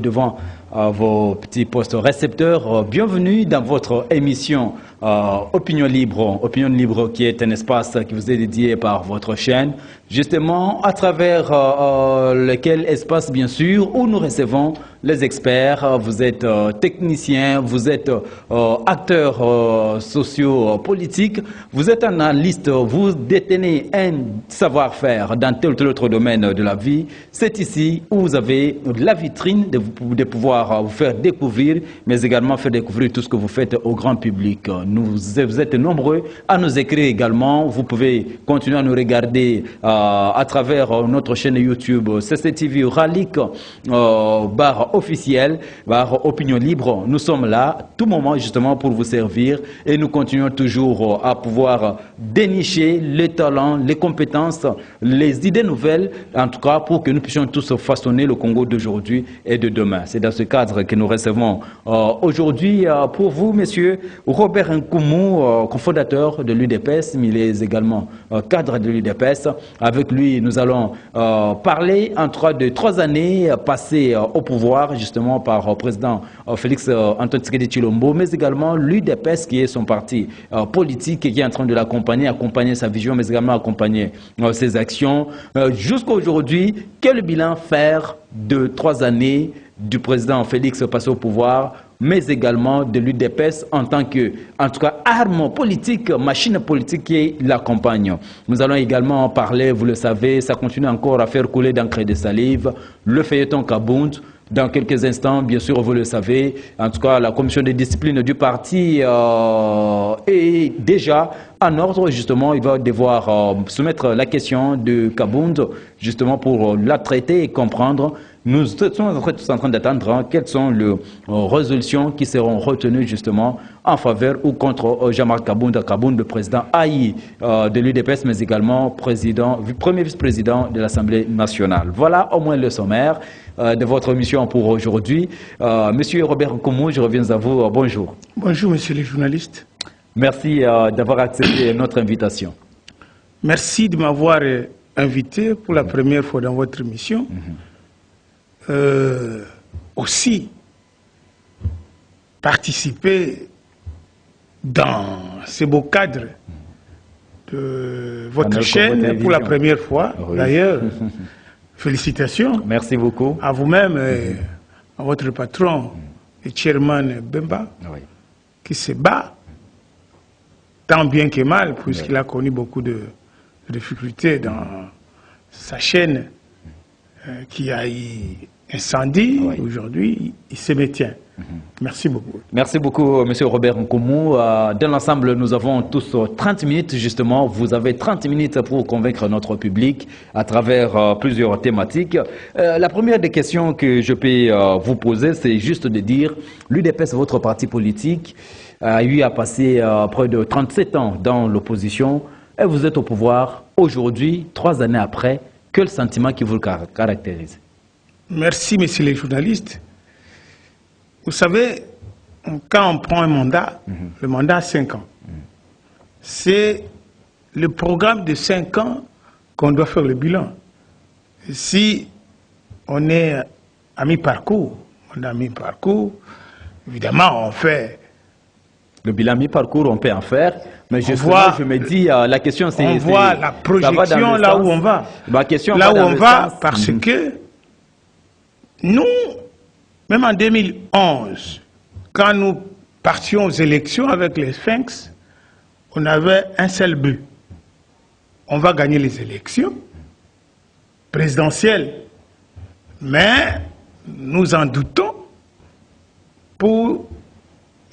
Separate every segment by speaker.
Speaker 1: Devant vos petits postes récepteurs, bienvenue dans votre émission Opinion Libre qui est un espace qui vous est dédié par votre chaîne, justement à travers lequel espace bien sûr où nous recevons les experts. Vous êtes technicien, vous êtes acteur socio-politique, vous êtes analyste, vous détenez un savoir-faire dans tel ou tel autre domaine de la vie. C'est ici où vous avez la vitrine de pouvoir vous faire découvrir, mais également faire découvrir tout ce que vous faites au grand public. Vous êtes nombreux à nous écrire également. Vous pouvez continuer à nous regarder à travers notre chaîne YouTube CCTV Ralik barre officielle, barre Opinion Libre. Nous sommes là à tout moment justement pour vous servir et nous continuons toujours à pouvoir dénicher les talents, les compétences, les idées nouvelles, en tout cas pour que nous puissions tous façonner le Congo d'aujourd'hui et de demain. C'est dans ce cadre que nous recevons aujourd'hui pour vous, monsieur Robert Nkoumou, cofondateur de l'UDPS, mais il est également cadre de l'UDPS. Avec lui, nous allons parler en tout cas de 3 années passées au pouvoir, justement par le président Félix Antoine Tshisekedi Tshilombo, mais également l'UDPS qui est son parti politique et qui est en train de l'accompagner, accompagner sa vision, mais également accompagner ses actions. Jusqu'à aujourd'hui, quel bilan faire de 3 années du président Félix passé au pouvoir, mais également de l'UDPS en tant que, en tout cas, arme politique, machine politique qui l'accompagne. Nous allons également parler, vous le savez, ça continue encore à faire couler d'encre et de salive, le feuilleton Kabound. Dans quelques instants, bien sûr, vous le savez, en tout cas, la commission de discipline du parti est déjà en ordre, justement. Il va devoir soumettre la question de Kabound, justement, pour la traiter et comprendre. Nous sommes tous en train d'attendre quelles sont les résolutions qui seront retenues, justement, en faveur ou contre Jean-Marc Kabound, le président haï de l'UDPS, mais également premier vice-président de l'Assemblée nationale. Voilà au moins le sommaire de votre émission pour aujourd'hui. Monsieur Robert Nkoumou, je reviens à vous. Bonjour.
Speaker 2: Bonjour, monsieur le journaliste.
Speaker 1: Merci d'avoir accepté notre invitation.
Speaker 2: Merci de m'avoir invité pour la première fois dans votre émission. Aussi, participer dans ce beau cadre de votre chaîne pour la première fois. Oui. D'ailleurs, félicitations.
Speaker 1: Merci beaucoup.
Speaker 2: À vous-même, à votre patron, le chairman Bemba, oui, qui se bat tant bien que mal, puisqu'il a connu beaucoup de difficultés dans sa chaîne qui a eu incendie. Oui. Aujourd'hui, il se maintient. Merci beaucoup.
Speaker 1: Merci beaucoup, monsieur Robert Nkoumou. Dans l'ensemble, nous avons tous 30 minutes, justement. Vous avez 30 minutes pour convaincre notre public à travers plusieurs thématiques. La première des questions que je peux vous poser, c'est juste de dire, l'UDPS, votre parti politique, a eu à passer près de 37 ans dans l'opposition et vous êtes au pouvoir aujourd'hui, 3 années après. Quel sentiment qui vous caractérise?
Speaker 2: Merci, messieurs les journalistes. Vous savez, quand on prend un mandat, le mandat a 5 ans. C'est le programme de 5 ans qu'on doit faire le bilan. Si on est à mi-parcours, évidemment, on fait...
Speaker 1: Le bilan mi-parcours, on peut en faire, mais justement, je me dis, la question c'est...
Speaker 2: On voit la projection là où on va.
Speaker 1: Ma question
Speaker 2: là où on va, parce que nous, même en 2011, quand nous partions aux élections avec les Sphinx, on avait un seul but. On va gagner les élections présidentielles, mais nous en doutons pour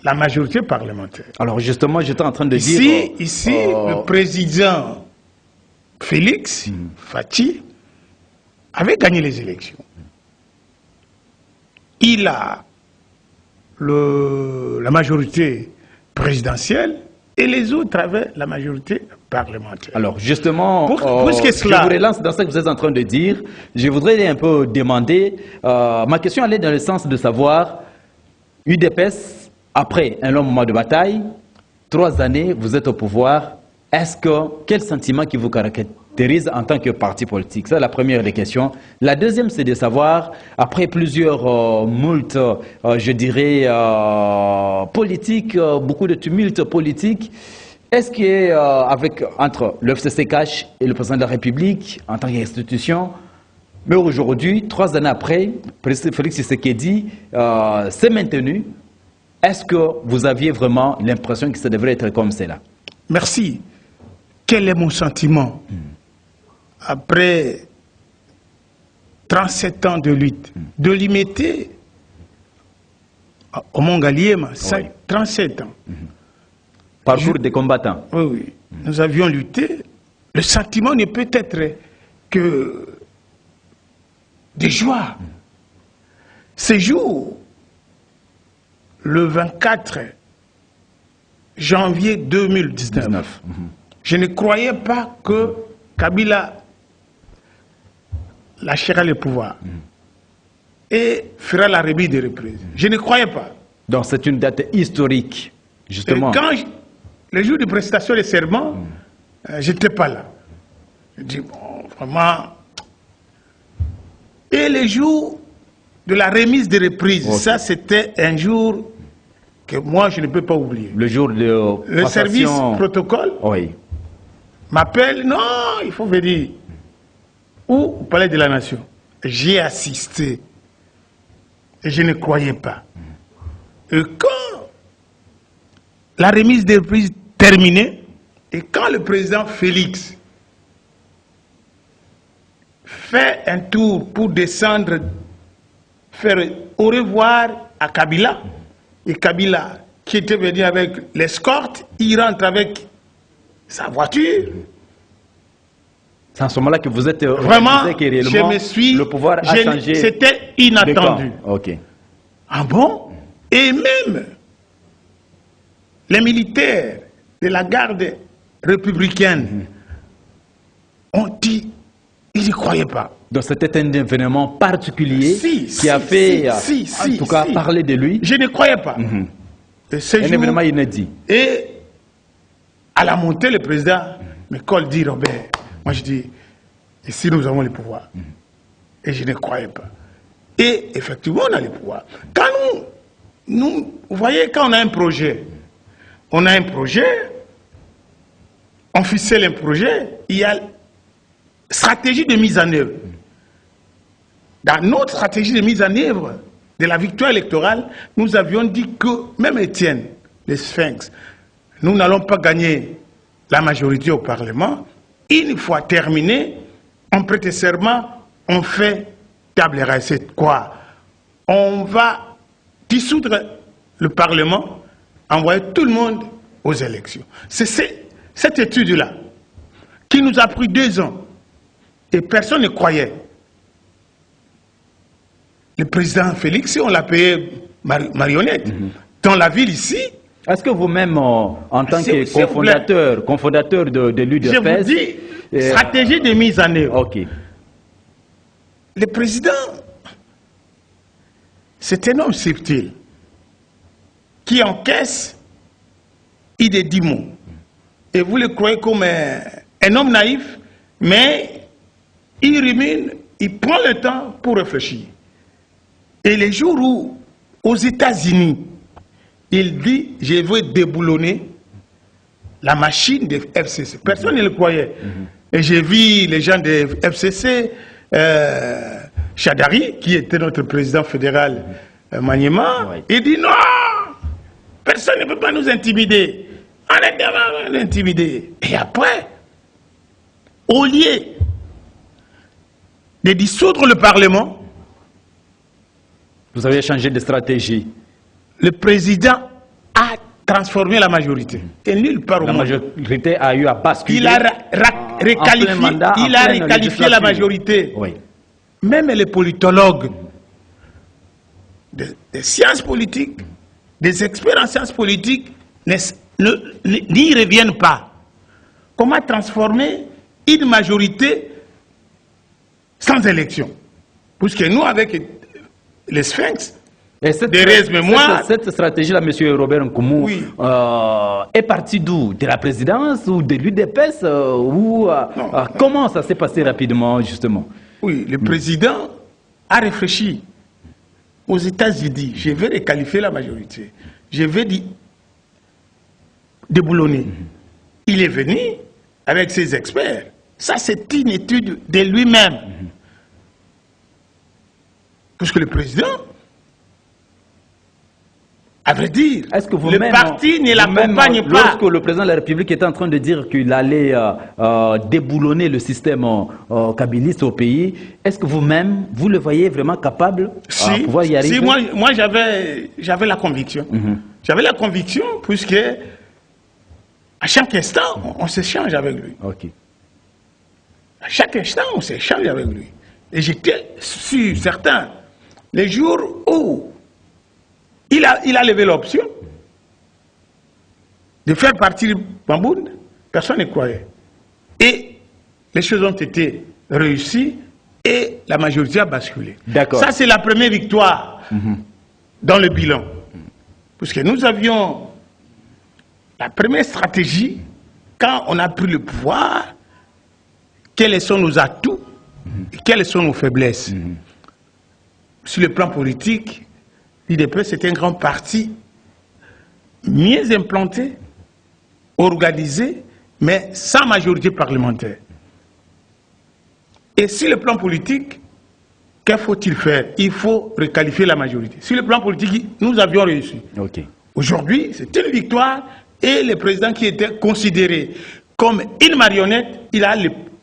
Speaker 2: la majorité parlementaire.
Speaker 1: Alors justement, j'étais en train de dire...
Speaker 2: Ici, le président Félix Fathi avait gagné les élections. Il a la majorité présidentielle et les autres avaient la majorité parlementaire.
Speaker 1: Alors justement,
Speaker 2: puisque cela...
Speaker 1: je vous relance dans ce que vous êtes en train de dire. Je voudrais un peu demander, ma question allait dans le sens de savoir, UDPS, après un long moment de bataille, 3 années, vous êtes au pouvoir, quel sentiment qui vous caractérise en tant que parti politique? C'est la première des questions. La deuxième, c'est de savoir, après plusieurs moultes, je dirais, politiques, beaucoup de tumultes politiques, est-ce qu'avec entre le FCCCH et le président de la République, en tant qu'institution, mais aujourd'hui, 3 années après, le président Félix Tshisekedi s'est maintenu, est-ce que vous aviez vraiment l'impression que ça devrait être comme cela?
Speaker 2: Merci. Quel est mon sentiment après 37 ans de lutte, de limiter au Mont Galiema, 37 ans.
Speaker 1: Parcours des combattants.
Speaker 2: Oui, oui. Nous avions lutté. Le sentiment ne peut être que de joie. Ce jour, le 24 janvier 2019, je ne croyais pas que Kabila lâchera le pouvoir et fera la remise des reprises. Je ne croyais pas.
Speaker 1: Donc c'est une date historique, justement.
Speaker 2: Et quand le jour de prestation de serment, je n'étais pas là. Je dis, bon, vraiment. Et le jour de la remise des reprises, ça c'était un jour que moi je ne peux pas oublier.
Speaker 1: Le jour de
Speaker 2: le service protocole m'appelle, non, il faut venir. Au Palais de la Nation. J'ai assisté. Et je ne croyais pas. Et quand la remise des reprises terminée, et quand le président Félix fait un tour pour descendre, faire au revoir à Kabila, et Kabila, qui était venu avec l'escorte, il rentre avec sa voiture.
Speaker 1: C'est à ce moment-là que vous êtes
Speaker 2: vraiment,
Speaker 1: que
Speaker 2: je me suis,
Speaker 1: le pouvoir a changé.
Speaker 2: C'était inattendu.
Speaker 1: Ok.
Speaker 2: Ah bon? Et même les militaires de la garde républicaine ont dit, ils n'y croyaient pas.
Speaker 1: Donc c'était un événement particulier qui a fait, en tout cas, parler de lui.
Speaker 2: Je ne croyais pas.
Speaker 1: Un événement inédit.
Speaker 2: Et à la montée, le président me colle, dit, Robert, moi je dis, ici nous avons le pouvoir. Et je ne croyais pas. Et effectivement, on a le pouvoir. Quand vous voyez, quand on a un projet, on ficelle un projet, il y a stratégie de mise en œuvre. Dans notre stratégie de mise en œuvre de la victoire électorale, nous avions dit que, même Étienne, les Sphinx, nous n'allons pas gagner la majorité au Parlement. Une fois terminé, on prête serment, on fait table rase. C'est quoi? On va dissoudre le Parlement, envoyer tout le monde aux élections. C'est cette étude-là qui nous a pris 2 ans et personne ne croyait. Le président Félix, on l'a payé marionnette. Dans la ville ici.
Speaker 1: Est-ce que vous-même, en tant que cofondateur de l'UDPS...
Speaker 2: Je vous dis, stratégie de mise en œuvre.
Speaker 1: Ok.
Speaker 2: Le président, c'est un homme subtil qui encaisse des 10 mots. Et vous le croyez comme un homme naïf, mais il rumine, il prend le temps pour réfléchir. Et les jours où, aux États-Unis, il dit, je vais déboulonner la machine de FCC. Personne ne le croyait. Et j'ai vu les gens de FCC, Chadari, qui était notre président fédéral Maniema, il dit non, personne ne peut pas nous intimider. On est devant intimider. Et après, au lieu de dissoudre le Parlement,
Speaker 1: vous avez changé de stratégie.
Speaker 2: Le président a transformé la majorité. Et nulle part au monde.
Speaker 1: La majorité a eu à basculer.
Speaker 2: Il a requalifié la majorité.
Speaker 1: Oui.
Speaker 2: Même les politologues des sciences politiques, des experts en sciences politiques, n'y reviennent pas. Comment transformer une majorité sans élection? Puisque nous, avec les Sphinx,
Speaker 1: Et cette stratégie-là, M. Robert Nkoumou, oui, est partie d'où? De la présidence ou de l'UDPS comment ça s'est passé rapidement, justement?
Speaker 2: Oui, le président a réfléchi. Aux États-Unis, je vais requalifier la majorité. Je vais déboulonner. Il est venu avec ses experts. Ça, c'est une étude de lui-même. Parce que le président, à vrai dire, le parti ne l'accompagne pas.
Speaker 1: Lorsque le président de la République était en train de dire qu'il allait déboulonner le système kabiliste au pays, est-ce que vous-même, vous le voyez vraiment capable de pouvoir y arriver?
Speaker 2: Si, moi j'avais la conviction. J'avais la conviction puisque à chaque instant, on s'échange avec lui.
Speaker 1: Okay.
Speaker 2: À chaque instant, on s'échange avec lui. Et j'étais sûr, certain, les jours où il a levé l'option de faire partir Bamboun, personne ne croyait. Et les choses ont été réussies et la majorité a basculé. Ça, c'est la première victoire dans le bilan. Parce que nous avions la première stratégie, quand on a pris le pouvoir, quels sont nos atouts et quelles sont nos faiblesses. Sur le plan politique, l'UDPS c'est un grand parti mieux implanté, organisé, mais sans majorité parlementaire. Et sur le plan politique, que faut-il faire? Il faut requalifier la majorité. Sur le plan politique, nous avions réussi. Aujourd'hui, c'est une victoire et le président qui était considéré comme une marionnette, il a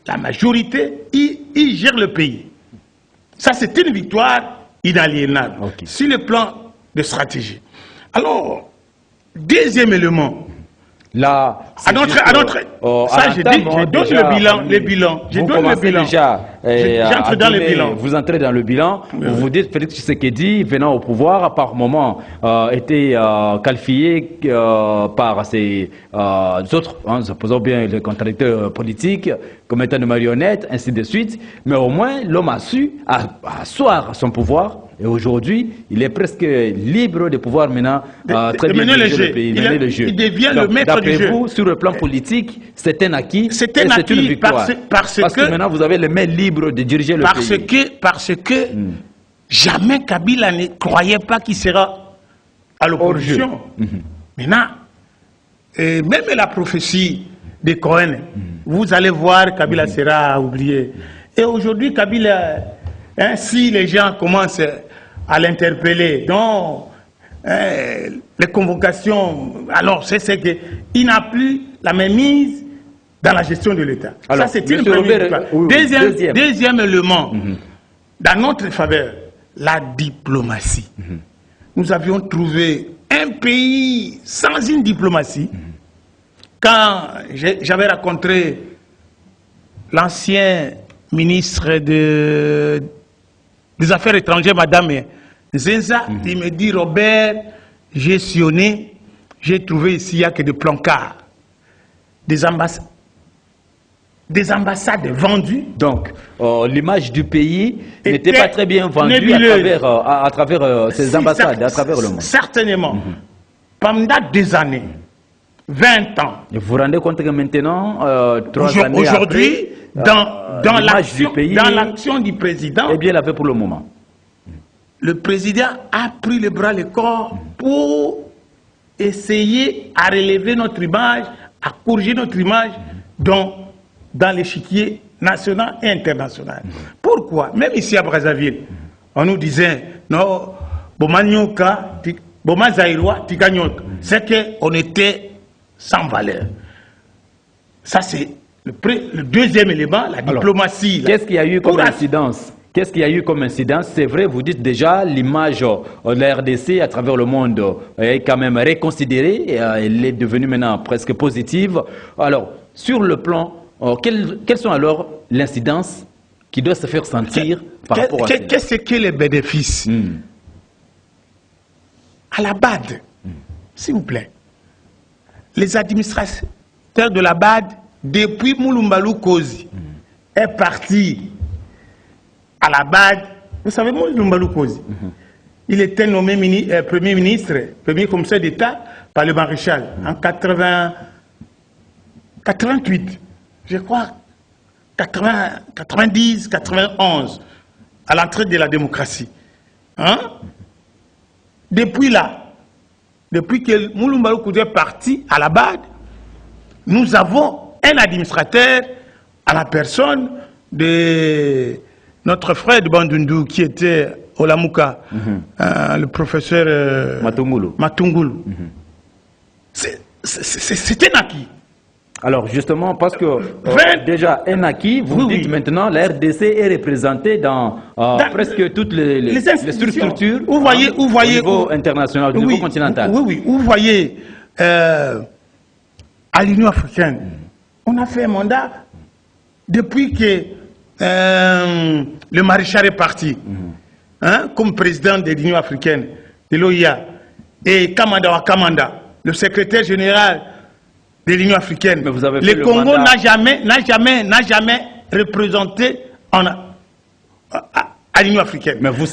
Speaker 2: la majorité, il gère le pays. Ça, c'est une victoire inaliénable sur le plan de stratégie. Alors, deuxième élément.
Speaker 1: Là,
Speaker 2: ça, je donne le bilan. Je donne le bilan.
Speaker 1: J'entre dans le bilan. Vous entrez dans le bilan. Vous dites Félix Tshisekedi, venant au pouvoir, par moment, était qualifié par ses autres, supposons bien les contradicteurs politiques, comme étant de marionnettes, ainsi de suite. Mais au moins, l'homme a su asseoir son pouvoir. Et aujourd'hui, il est presque libre de pouvoir maintenant très bien diriger le pays, mener le jeu.
Speaker 2: Il devient le maître du jeu.
Speaker 1: D'après vous, sur le plan politique, c'est un acquis, c'est une victoire. Parce que maintenant, vous avez les mains libres de diriger le pays.
Speaker 2: Parce que jamais Kabila ne croyait pas qu'il sera à l'opposition. Maintenant, même la prophétie de Cohen, vous allez voir, Kabila sera oublié. Et aujourd'hui, Kabila, si les gens commencent à l'interpeller, donc les convocations, alors c'est qu'il n'a plus la même mise dans la gestion de l'État. Ça, c'est une première. Deuxième élément, dans notre faveur, la diplomatie. Nous avions trouvé un pays sans une diplomatie. Quand j'avais rencontré l'ancien ministre des Affaires étrangères, Madame Zenza, il me dit, Robert, j'ai sillonné, j'ai trouvé ici, il n'y a que des plancards, des ambassades vendues.
Speaker 1: Donc, l'image du pays n'était pas très bien vendue à travers ces ambassades, à travers le monde.
Speaker 2: Certainement. Pendant des années, 20 ans.
Speaker 1: Et vous vous rendez compte que maintenant, 3 années
Speaker 2: aujourd'hui, dans l'action du président,
Speaker 1: eh bien, la paix pour le moment.
Speaker 2: Le président a pris le bras le corps pour essayer à relever notre image, à corriger notre image dans l'échiquier national et international. Pourquoi? Même ici à Brazzaville, on nous disait, non, Bomanyoka, Bomazaïroa, Tikanyot, c'est qu'on était sans valeur. Ça, c'est le deuxième élément, la diplomatie.
Speaker 1: Qu'est-ce qu'il y a eu comme incidence? Qu'est-ce qu'il y a eu comme incidence? C'est vrai, vous dites déjà, l'image de la RDC à travers le monde est quand même réconsidérée. Elle est devenue maintenant presque positive. Alors, sur le plan, quelles sont alors l'incidence qui doit se faire sentir par rapport à ça?
Speaker 2: Qu'est-ce que les bénéfices? À la BAD, s'il vous plaît, les administrateurs de la BAD, depuis Moulumbalou Kozi, est parti à la BAD. Vous savez, Moulumbalou Kozi, il était nommé Premier ministre, Premier commissaire d'État par le maréchal en 88, je crois, 90, 91, à l'entrée de la démocratie. Hein? Depuis là, depuis que Mouloumba Loukoudia est parti à la BAD, nous avons un administrateur à la personne de notre frère de Bandundu qui était Olamouka, le professeur Matungulu. C'est un acquis.
Speaker 1: Alors justement, parce que déjà un acquis, vous dites maintenant la RDC est représentée dans presque toutes les structures
Speaker 2: vous voyez,
Speaker 1: au niveau international, au niveau continental.
Speaker 2: Oui, vous voyez, à l'Union africaine, on a fait un mandat depuis que le maréchal est parti, comme président de l'Union africaine, de l'OIA, et Kamanda Wakamanda, le secrétaire général de l'Union africaine. Le Congo n'a jamais représenté à l'Union africaine.
Speaker 1: Mais vous le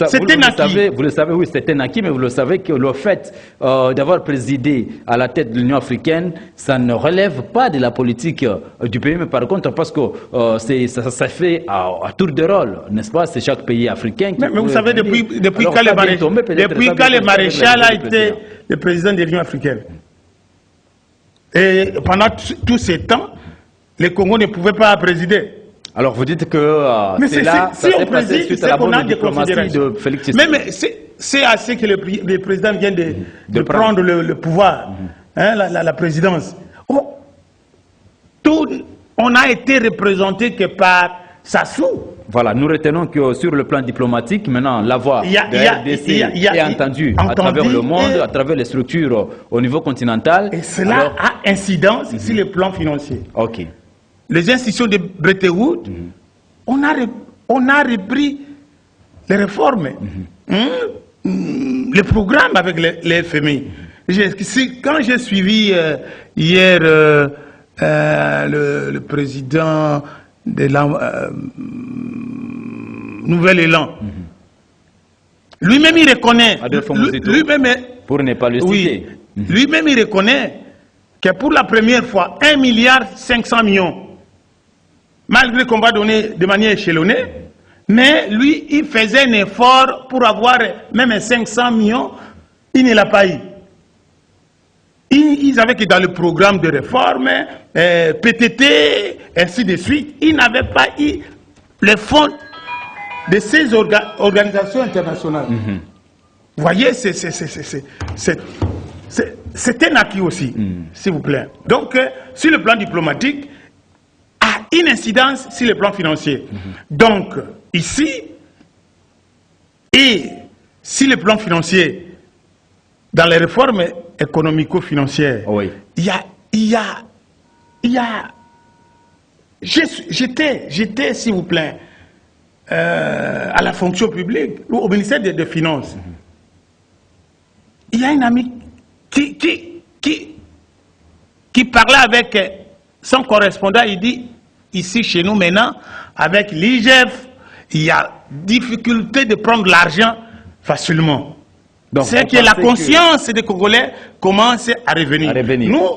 Speaker 1: savez, oui, c'est un acquis, mais vous le savez que le fait d'avoir présidé à la tête de l'Union africaine, ça ne relève pas de la politique du pays, mais par contre, parce que ça fait à tour de rôle, n'est-ce pas? C'est chaque pays africain qui...
Speaker 2: Mais vous savez, depuis quand le maréchal a été le président de l'Union africaine, et pendant tous ces temps, le Congo ne pouvait pas présider.
Speaker 1: Alors vous dites que c'est là,
Speaker 2: si on préside, c'est qu'on a des considérations.
Speaker 1: De Félix Tshisekedi.
Speaker 2: Mais c'est assez que le président vient de prendre le pouvoir, la présidence. On a été représenté que par Sassou.
Speaker 1: Voilà, nous retenons que sur le plan diplomatique, maintenant, la voix de RDC est entendue à travers le monde, à travers les structures au niveau continental.
Speaker 2: Et cela a incidence sur le plan financier.
Speaker 1: Ok.
Speaker 2: Les institutions de Bretton Woods, on a repris les réformes, les programmes avec les FMI. Quand j'ai suivi hier le président de la Nouvel Élan, lui-même il reconnaît,
Speaker 1: pour ne pas le citer,
Speaker 2: lui-même il reconnaît que pour la première fois 1,5 milliard, malgré qu'on va donner de manière échelonnée, mais lui il faisait un effort pour avoir même 500 millions, il ne l'a pas eu. Ils avaient que dans le programme de réforme, PTT, ainsi de suite, ils n'avaient pas eu les fonds de ces organisations internationales. Vous voyez, c'est un acquis aussi, s'il vous plaît. Donc, sur le plan diplomatique, a une incidence sur le plan financier. Donc, ici, et sur le plan financier, dans les réformes économico-financières, j'étais, s'il vous plaît, à la fonction publique, au ministère des Finances. Il y a un ami qui parlait avec son correspondant, il dit, ici chez nous maintenant, avec l'IGF, il y a difficulté de prendre l'argent facilement. C'est que la conscience des Congolais commence à revenir. Nous,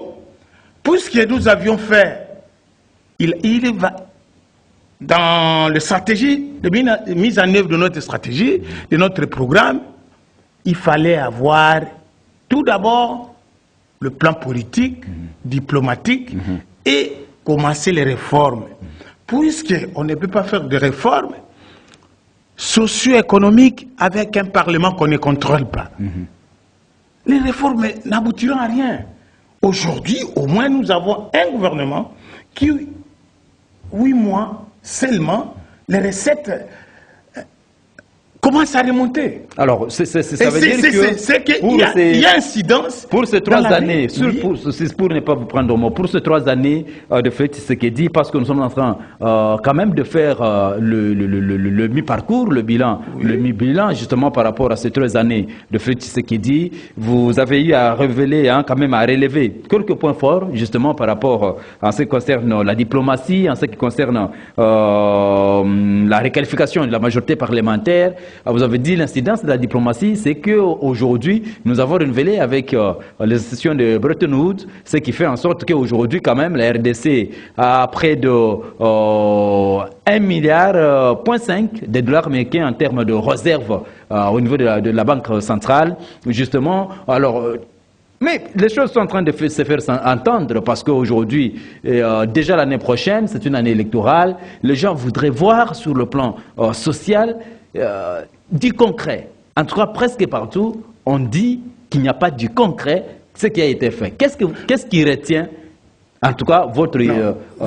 Speaker 2: puisque nous avions fait, il va dans la stratégie de mise en œuvre de notre stratégie, de notre programme, il fallait avoir tout d'abord le plan politique, diplomatique et commencer les réformes. Puisqu'on ne peut pas faire de réformes socio-économiques avec un Parlement qu'on ne contrôle pas. Les réformes n'aboutiront à rien. Aujourd'hui, au moins, nous avons un gouvernement qui, 8 mois seulement, les recettes commencent à remonter.
Speaker 1: Alors, ça veut dire
Speaker 2: qu'il y a incidence.
Speaker 1: Pour ces 3 années, pour ne pas vous prendre au mot, pour ces 3 années de Félix Tshisekedi, parce que nous sommes en train quand même de faire le mi-parcours, le mi-bilan, justement par rapport à ces 3 années de Félix Tshisekedi, vous avez eu à révéler, quand même à relever quelques points forts, justement par rapport en ce qui concerne la diplomatie, en ce qui concerne la requalification de la majorité parlementaire, vous avez dit l'incidence de la diplomatie, c'est qu'aujourd'hui, nous avons renouvelé avec les sessions de Bretton Woods, ce qui fait en sorte qu'aujourd'hui, quand même, la RDC a près de 1,5 milliard de dollars américains en termes de réserves au niveau de la Banque centrale. Justement, alors... mais les choses sont en train de se faire entendre parce qu'aujourd'hui, déjà l'année prochaine, c'est une année électorale. Les gens voudraient voir sur le plan social du concret. En tout cas, presque partout, on dit qu'il n'y a pas du concret ce qui a été fait. Qu'est-ce qui retient, en tout cas, votre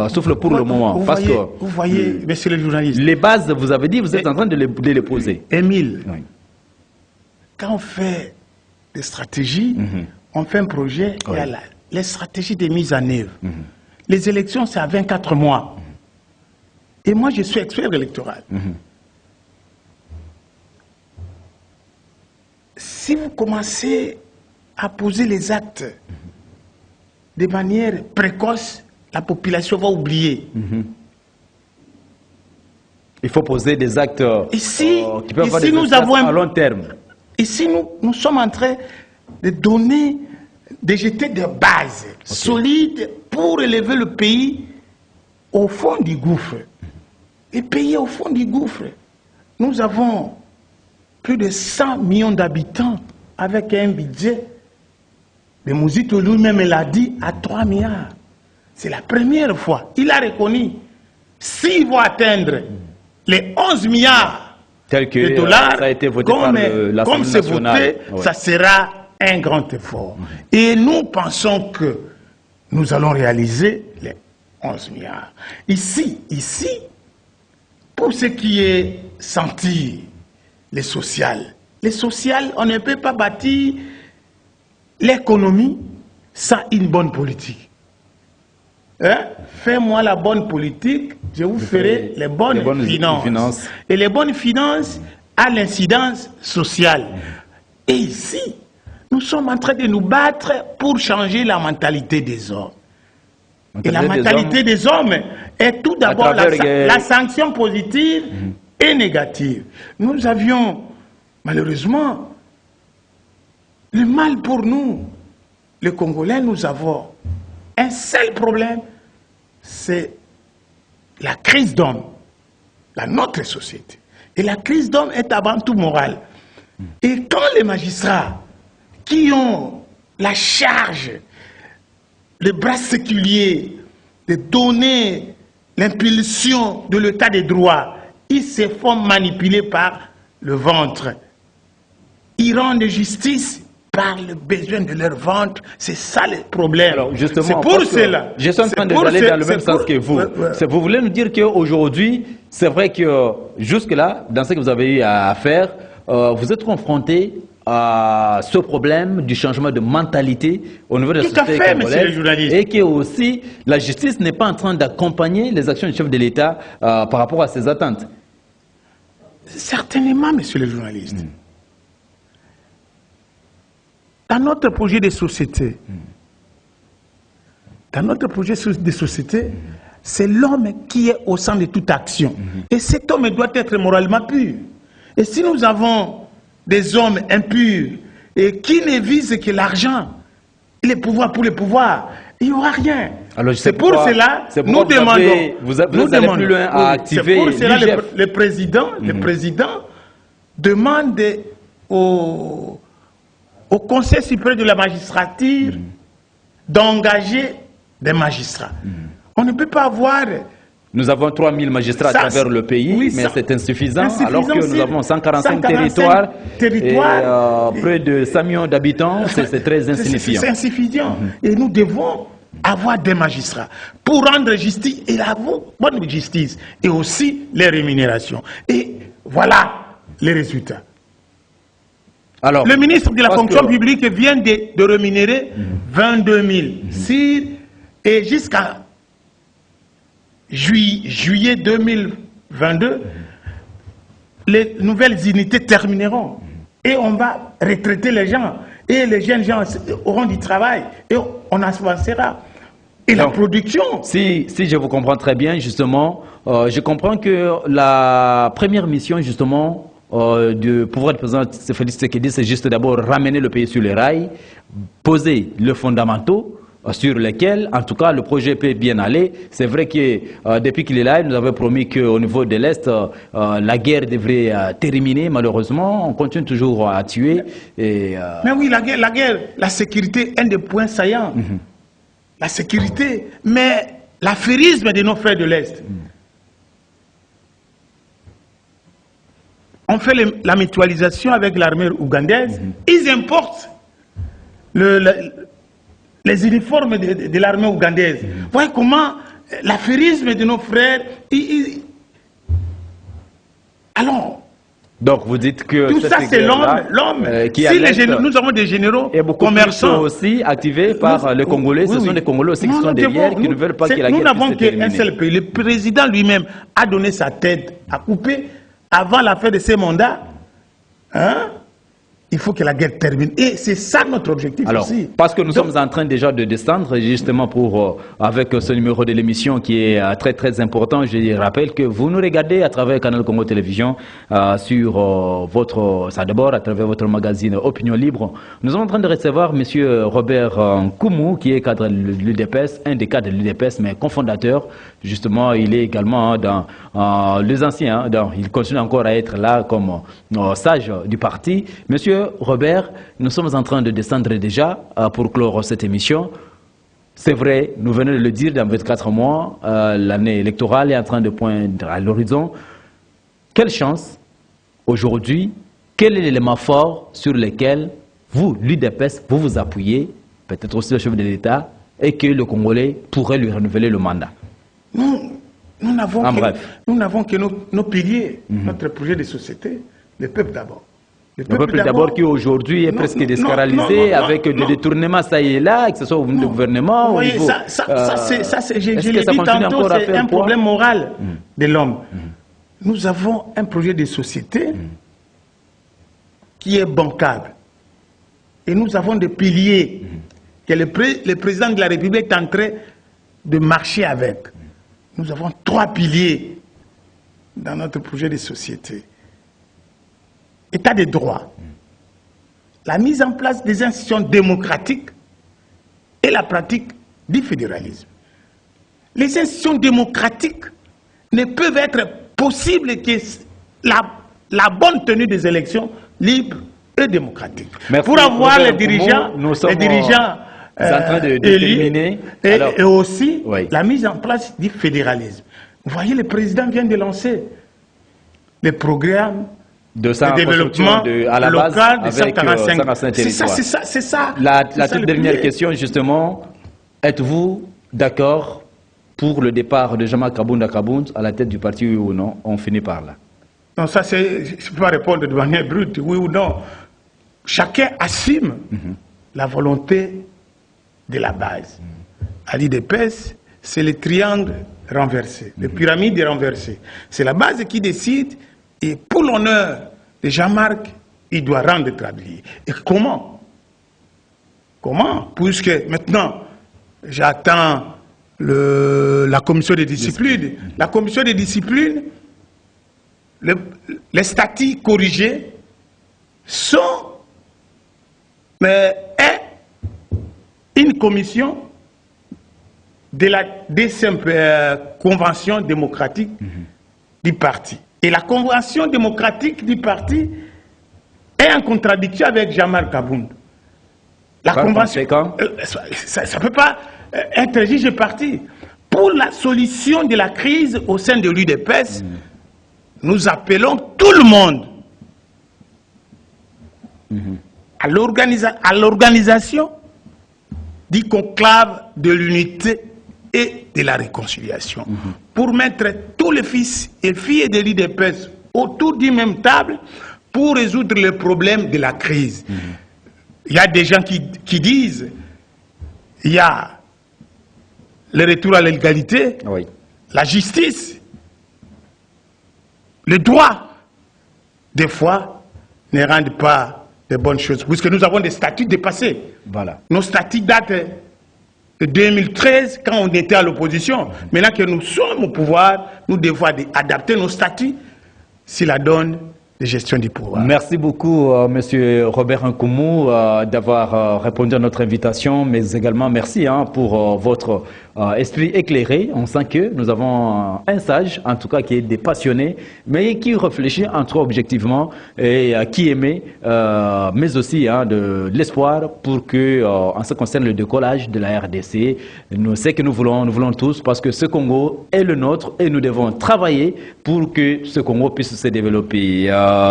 Speaker 1: souffle pour le moment? Parce que
Speaker 2: vous voyez, messieurs les journalistes,
Speaker 1: les bases, vous avez dit, vous êtes en train de les poser.
Speaker 2: Émile,
Speaker 1: oui.
Speaker 2: Quand on fait des stratégies, on fait un projet, il y a les stratégies de mise en œuvre. Les élections, c'est à 24 mois. Et moi, je suis expert électoral. Si vous commencez à poser les actes de manière précoce, la population va oublier.
Speaker 1: Il faut poser des actes qui peuvent avoir des effets à long terme.
Speaker 2: Ici, nous sommes en train de donner, de jeter des bases solides pour élever le pays au fond du gouffre. Le pays est au fond du gouffre. Nous avons plus de 100 millions d'habitants avec un budget, le Mouzito lui-même l'a dit, à 3 milliards. C'est la première fois. Il a reconnu, s'ils vont atteindre les 11 milliards de dollars,
Speaker 1: ça a été voté
Speaker 2: comme c'est voté, ça sera un grand effort. Et nous pensons que nous allons réaliser les 11 milliards. Ici, pour ce qui est sentir les sociales, on ne peut pas bâtir l'économie sans une bonne politique. Fais-moi la bonne politique, je vous ferai les bonnes finances. Et les bonnes finances à l'incidence sociale. Et ici, nous sommes en train de nous battre pour changer la mentalité des hommes. Et la mentalité des hommes est tout d'abord la sanction positive et négative. Nous avions, malheureusement, le mal pour nous, les Congolais, nous avons un seul problème, c'est la crise d'homme dans notre société. Et la crise d'homme est avant tout morale. Et quand les magistrats qui ont la charge, le bras séculier, de donner l'impulsion de l'état des droits, ils se font manipuler par le ventre. Ils rendent justice par le besoin de leur ventre. C'est ça le problème.
Speaker 1: C'est pour cela. Je suis en train d'aller dans le même sens que vous. Vous voulez nous dire qu'aujourd'hui, c'est vrai que jusque-là, dans ce que vous avez eu à faire, vous êtes confronté à ce problème du changement de mentalité au niveau de la société congolaise et que aussi la justice n'est pas en train d'accompagner les actions du chef de l'État par rapport à ses attentes.
Speaker 2: Certainement, messieurs les journalistes. Dans notre projet de société, c'est l'homme qui est au centre de toute action. Et cet homme doit être moralement pur. Et si nous avons des hommes impurs et qui ne visent que l'argent, les pouvoirs pour les pouvoirs, il n'y aura rien. C'est pour cela que nous demandons.
Speaker 1: Vous allez plus loin à activer.
Speaker 2: C'est pour cela que le président demande au Conseil supérieur de la magistrature d'engager des magistrats. On ne peut pas avoir...
Speaker 1: Nous avons 3000 magistrats à travers le pays, mais c'est insuffisant, alors que nous avons 145 territoires et près de 100 millions d'habitants, c'est très insignifiant.
Speaker 2: C'est insuffisant. Et nous devons avoir des magistrats pour rendre justice et la bonne justice et aussi les rémunérations. Et voilà les résultats. Alors, le ministre de la fonction publique vient de rémunérer 22 000 et jusqu'à juillet 2022, les nouvelles unités termineront et on va retraiter les gens et les jeunes gens auront du travail et on avancera. Et donc, la production...
Speaker 1: Si je vous comprends très bien, justement, je comprends que la première mission, justement, du pouvoir du président Félix Tshisekedi, c'est juste d'abord ramener le pays sur les rails, poser les fondamentaux sur lesquels, en tout cas, le projet peut bien aller. C'est vrai que depuis qu'il est là, il nous avait promis qu'au niveau de l'Est, la guerre devrait terminer. Malheureusement, on continue toujours à tuer. Et,
Speaker 2: Mais oui, la guerre, la sécurité, un des points saillants. La sécurité, mais l'affairisme de nos frères de l'Est. On fait la mutualisation avec l'armée ougandaise. Ils importent les uniformes de l'armée ougandaise. Vous voyez comment l'affairisme de nos frères... Alors...
Speaker 1: Donc vous dites que...
Speaker 2: Tout ça, c'est l'homme. Si nous avons des généraux
Speaker 1: et beaucoup
Speaker 2: commerçants...
Speaker 1: aussi activés par les Congolais. Ce sont des Congolais aussi qui sont derrière, qui ne veulent pas que la guerre
Speaker 2: Nous n'avons
Speaker 1: puisse se terminer.
Speaker 2: qu'un seul pays. Le président lui-même a donné sa tête à couper avant la fin de ses mandats. Hein? Il faut que la guerre termine. Et c'est ça notre objectif.
Speaker 1: Alors,
Speaker 2: aussi.
Speaker 1: Parce que nous sommes en train déjà de descendre, justement avec ce numéro de l'émission qui est très très important, je rappelle que vous nous regardez à travers Canal Congo Télévision, ça d'abord à travers votre magazine Opinion Libre. Nous sommes en train de recevoir M. Robert Nkoumou, qui est cadre de l'UDPS, un des cadres de l'UDPS, mais cofondateur. Justement, il est également dans les anciens, il continue encore à être là comme sage du parti. Monsieur Robert, nous sommes en train de descendre déjà pour clore cette émission. C'est vrai, nous venons de le dire, dans 24 mois, l'année électorale est en train de poindre à l'horizon. Quelle chance, aujourd'hui, quel est l'élément fort sur lequel vous, l'UDPS, vous vous appuyez, peut-être aussi le chef de l'État, et que le Congolais pourrait lui renouveler le mandat?
Speaker 2: Nous n'avons que nos piliers, notre projet de société, le peuple d'abord.
Speaker 1: Le peuple d'abord qui aujourd'hui est presque déscaralisé avec des détournements ça et là, que ce soit au niveau du gouvernement.
Speaker 2: Vous voyez, je l'ai dit tantôt, c'est un problème moral de l'homme. Nous avons un projet de société qui est bancable. Et nous avons des piliers que le président de la République est en train de marcher avec. Nous avons 3 piliers dans notre projet de société. État de droit, la mise en place des institutions démocratiques et la pratique du fédéralisme. Les institutions démocratiques ne peuvent être possibles que la bonne tenue des élections libres et démocratiques.
Speaker 1: Merci.
Speaker 2: Pour avoir les dirigeants,
Speaker 1: en train de déterminer.
Speaker 2: Et aussi la mise en place du fédéralisme. Vous voyez, le président vient de lancer le programme de développement
Speaker 1: à la base
Speaker 2: local de
Speaker 1: avec 145 territoires.
Speaker 2: C'est ça.
Speaker 1: La toute dernière question, justement, êtes-vous d'accord pour le départ de Jean-Marc Kabounda à la tête du parti, oui ou non? On finit par là.
Speaker 2: Non, ça c'est... Je ne peux pas répondre de manière brute, oui ou non. Chacun assume la volonté de la base. À l'UDPS, c'est le triangle renversé, le pyramide renversée. C'est la base qui décide. Et pour l'honneur de Jean-Marc, il doit rendre tablier. Et comment? Comment? Puisque maintenant, j'attends la commission de discipline. La commission de discipline, les statuts corrigés sont une commission de la convention démocratique du parti. Et la convention démocratique du parti est en contradiction avec Jean-Marc Kabounda. La convention, ça ne peut pas être juge parti. Pour la solution de la crise au sein de l'UDPS, nous appelons tout le monde à l'organisation du conclave de l'unité et de la réconciliation, pour mettre tous les fils et filles de l'UDPS autour d'une même table pour résoudre les problèmes de la crise. Il y a des gens qui disent il y a le retour à l'égalité, la justice, le droit, des fois, ne rendent pas de bonnes choses, puisque nous avons des statuts dépassés. Nos statuts datent de 2013, quand on était à l'opposition. Maintenant que nous sommes au pouvoir, nous devons adapter nos statuts si la donne de gestion du pouvoir.
Speaker 1: Merci beaucoup, Monsieur Robert Nkoumou, d'avoir répondu à notre invitation, mais également merci pour votre esprit éclairé. On sent que nous avons un sage, en tout cas qui est des passionnés, mais qui réfléchit entre eux objectivement et qui émet, mais aussi de l'espoir pour que, en ce qui concerne le décollage de la RDC, c'est que nous voulons tous, parce que ce Congo est le nôtre et nous devons travailler pour que ce Congo puisse se développer.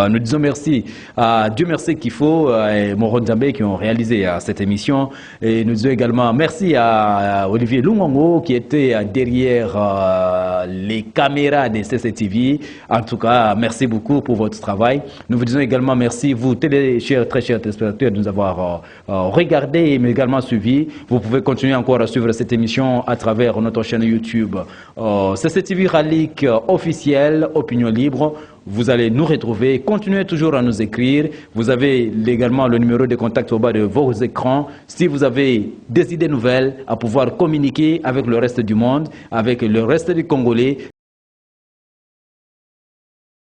Speaker 1: Nous disons merci à Dieu merci Kifo et Moron Zambé qui ont réalisé cette émission. Et nous disons également merci à Olivier Lungongo qui était derrière les caméras de CCTV. En tout cas, merci beaucoup pour votre travail. Nous vous disons également merci, vous, très chers téléspectateurs, de nous avoir regardé mais également suivi. Vous pouvez continuer encore à suivre cette émission à travers notre chaîne YouTube CCTV Ralik officiel, Opinion Libre. Vous allez nous retrouver, continuez toujours à nous écrire. Vous avez également le numéro de contact au bas de vos écrans. Si vous avez des idées nouvelles à pouvoir communiquer avec le reste du monde, avec le reste des Congolais,